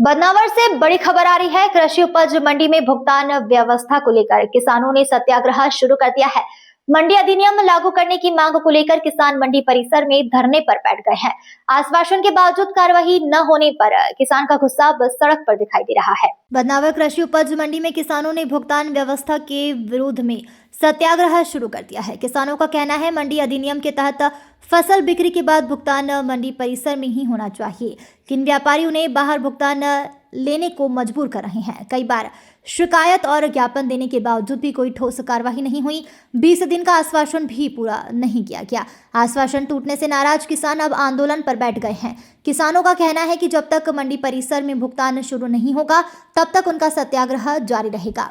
बदनावर से बड़ी खबर आ रही है। कृषि उपज मंडी में भुगतान व्यवस्था को लेकर किसानों ने सत्याग्रह शुरू कर दिया है। मंडी अधिनियम लागू करने की मांग को लेकर किसान मंडी परिसर में धरने पर बैठ गए हैं। आश्वासन के बावजूद कार्रवाई न होने पर किसान का गुस्सा अब सड़क पर दिखाई दे रहा है। बदनावर कृषि उपज मंडी में किसानों ने भुगतान व्यवस्था के विरोध में सत्याग्रह शुरू कर दिया है। किसानों का कहना है मंडी अधिनियम के तहत फसल बिक्री के बाद भुगतान मंडी परिसर में ही होना चाहिए। किन व्यापारी उन्हें बाहर भुगतान लेने को मजबूर कर रहे हैं। कई बार शिकायत और ज्ञापन देने के बावजूद भी कोई ठोस कार्रवाई नहीं हुई। 20 दिन का आश्वासन भी पूरा नहीं किया गया। आश्वासन टूटने से नाराज किसान अब आंदोलन पर बैठ गए हैं। किसानों का कहना है कि जब तक मंडी परिसर में भुगतान शुरू नहीं होगा तब तक उनका सत्याग्रह जारी रहेगा।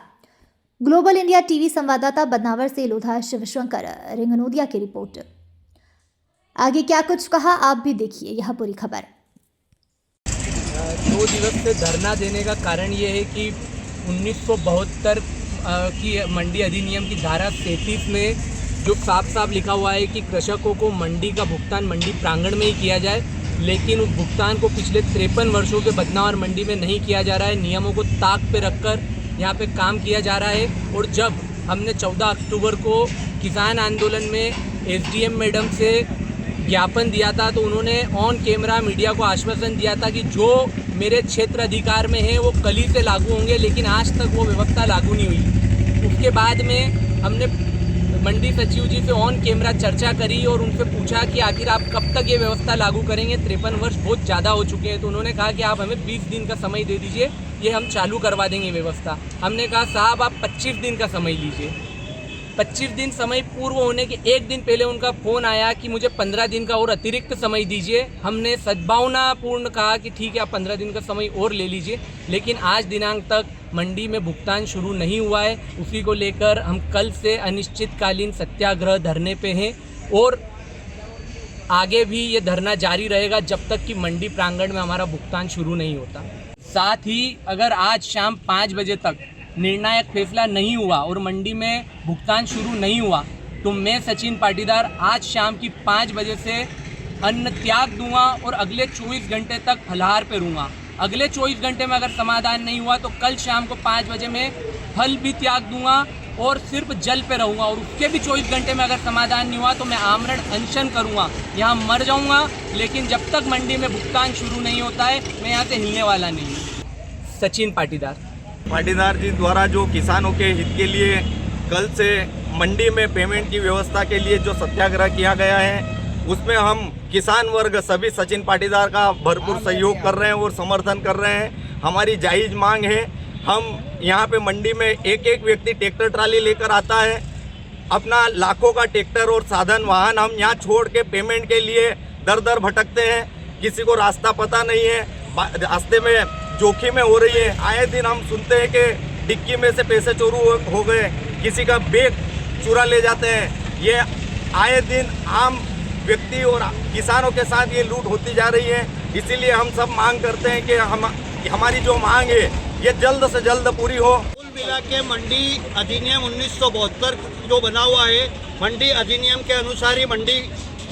ग्लोबल इंडिया टीवी संवाददाता बदनावर से लोधा शिवशंकर रिंगनोदिया की रिपोर्ट। आगे क्या कुछ कहा आप भी देखिए यह पूरी खबर। 2 दिवस से धरना देने का कारण ये है कि 1972 की मंडी अधिनियम की धारा 33 में जो साफ लिखा हुआ है कि कृषकों को मंडी का भुगतान मंडी प्रांगण में ही किया जाए, लेकिन उस भुगतान को पिछले 53 वर्षों के बदनावर मंडी में नहीं किया जा रहा है। नियमों को ताक पे रखकर यहाँ पे काम किया जा रहा है। और जब हमने 14 अक्टूबर को किसान आंदोलन में SDM मैडम से ज्ञापन दिया था तो उन्होंने ऑन कैमरा मीडिया को आश्वासन दिया था कि जो मेरे क्षेत्र अधिकार में है वो कल ही से लागू होंगे, लेकिन आज तक वो व्यवस्था लागू नहीं हुई। उसके बाद में हमने मंडी सचिव जी से ऑन कैमरा चर्चा करी और उनसे पूछा कि आखिर आप कब तक ये व्यवस्था लागू करेंगे। 53 वर्ष बहुत ज़्यादा हो चुके हैं। तो उन्होंने कहा कि आप हमें 20 दिन का समय दे दीजिए, ये हम चालू करवा देंगे व्यवस्था। हमने कहा साहब आप 25 दिन का समय लीजिए। 25 दिन समय पूर्व होने के 1 दिन पहले उनका फ़ोन आया कि मुझे 15 दिन का और अतिरिक्त समय दीजिए। हमने सद्भावनापूर्ण कहा कि ठीक है आप 15 दिन का समय और ले लीजिए, लेकिन आज दिनांक तक मंडी में भुगतान शुरू नहीं हुआ है। उसी को लेकर हम कल से अनिश्चितकालीन सत्याग्रह धरने पे हैं और आगे भी ये धरना जारी रहेगा जब तक कि मंडी प्रांगण में हमारा भुगतान शुरू नहीं होता। साथ ही अगर आज शाम 5 बजे तक निर्णायक फैसला नहीं हुआ और मंडी में भुगतान शुरू नहीं हुआ तो मैं सचिन पाटीदार आज शाम की 5 बजे से अन्न त्याग दूंगा और अगले 24 घंटे तक फलाहार पे रहूँगा। अगले 24 घंटे में अगर समाधान नहीं हुआ तो कल शाम को 5 बजे में फल भी त्याग दूंगा और सिर्फ जल पे रहूँगा। और उसके भी 24 घंटे में अगर समाधान नहीं हुआ तो मैं आमरण अनशन करूँगा, यहाँ मर जाऊँगा। लेकिन जब तक मंडी में भुगतान शुरू नहीं होता है मैं यहाँ से हिलने वाला नहीं हूँ। सचिन पाटीदार जी द्वारा जो किसानों के हित के लिए कल से मंडी में पेमेंट की व्यवस्था के लिए जो सत्याग्रह किया गया है उसमें हम किसान वर्ग सभी सचिन पाटीदार का भरपूर सहयोग कर रहे हैं और समर्थन कर रहे हैं। हमारी जायज़ मांग है। हम यहाँ पे मंडी में एक व्यक्ति ट्रैक्टर ट्राली लेकर आता है, अपना लाखों का ट्रैक्टर और साधन वाहन हम यहाँ छोड़ के पेमेंट के लिए दर भटकते हैं। किसी को रास्ता पता नहीं है, रास्ते में जोखिम में हो रही है। आए दिन हम सुनते हैं कि डिक्की में से पैसे चोरी हो गए, किसी का बैग चुरा ले जाते हैं। ये आए दिन आम व्यक्ति और किसानों के साथ ये लूट होती जा रही है। इसीलिए हम सब मांग करते हैं कि हमारी जो मांग है ये जल्द से जल्द पूरी हो। कुल मिला के मंडी अधिनियम 1972 जो बना हुआ है, मंडी अधिनियम के अनुसार ही मंडी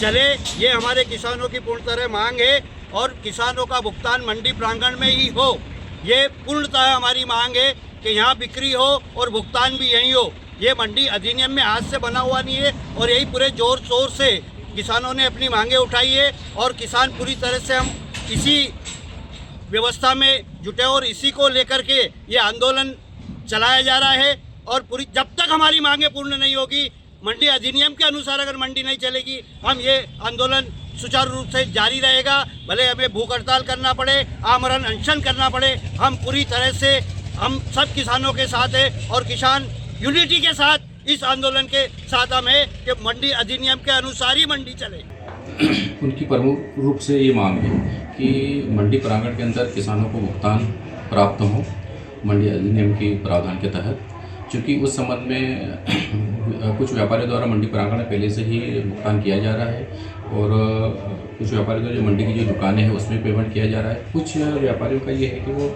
चले, ये हमारे किसानों की पूर्ण तरह मांग है। और किसानों का भुगतान मंडी प्रांगण में ही हो, ये पूर्णतः हमारी मांग है कि यहाँ बिक्री हो और भुगतान भी यहीं हो। ये मंडी अधिनियम में हाथ से बना हुआ नहीं है और यही पूरे जोर शोर से किसानों ने अपनी मांगें उठाई है और किसान पूरी तरह से हम इसी व्यवस्था में जुटे और इसी को लेकर के ये आंदोलन चलाया जा रहा है। और पूरी जब तक हमारी मांगें पूर्ण नहीं होगी, मंडी अधिनियम के अनुसार अगर मंडी नहीं चलेगी, हम ये आंदोलन सुचारू रूप से जारी रहेगा। भले हमें भूख हड़ताल करना पड़े, आमरण अनशन करना पड़े, हम पूरी तरह से हम सब किसानों के साथ हैं और किसान यूनिटी के साथ इस आंदोलन के साथ हम हैं कि मंडी अधिनियम के अनुसार ही मंडी चले। उनकी प्रमुख रूप से ये मांग है कि मंडी प्रांगण के अंदर किसानों को भुगतान प्राप्त हो मंडी अधिनियम के प्रावधान के तहत, क्योंकि उस संबंध में कुछ व्यापारियों द्वारा मंडी प्रांगण में पहले से ही भुगतान किया जा रहा है और कुछ व्यापारियों द्वारा जो मंडी की जो दुकानें हैं उसमें पेमेंट किया जा रहा है। कुछ व्यापारियों का ये है कि वो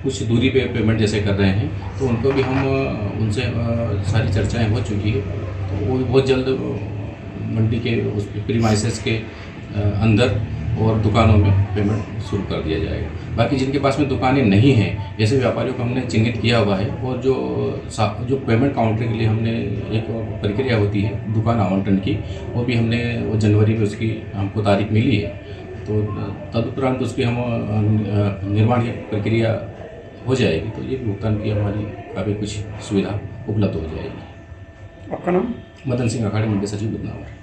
कुछ दूरी पे पेमेंट जैसे कर रहे हैं, तो उनको भी हम उनसे सारी चर्चाएं हो चुकी है, तो वो बहुत जल्द मंडी के उस प्रीमाइसेस के अंदर और दुकानों में पेमेंट शुरू कर दिया जाएगा। बाकी जिनके पास में दुकानें नहीं हैं, ऐसे व्यापारियों को हमने चिन्हित किया हुआ है और जो पेमेंट काउंटर के लिए हमने एक प्रक्रिया होती है दुकान आवंटन की, वो भी हमने वो जनवरी में उसकी हमको तारीख मिली है, तो तदुपरांत उसकी हम निर्माण की प्रक्रिया हो जाएगी, तो ये भुगतान की हमारी काफ़ी कुछ सुविधा उपलब्ध हो जाएगी। आपका नाम? मदन सिंह अखाड़े मंडी सचिव बदनावर।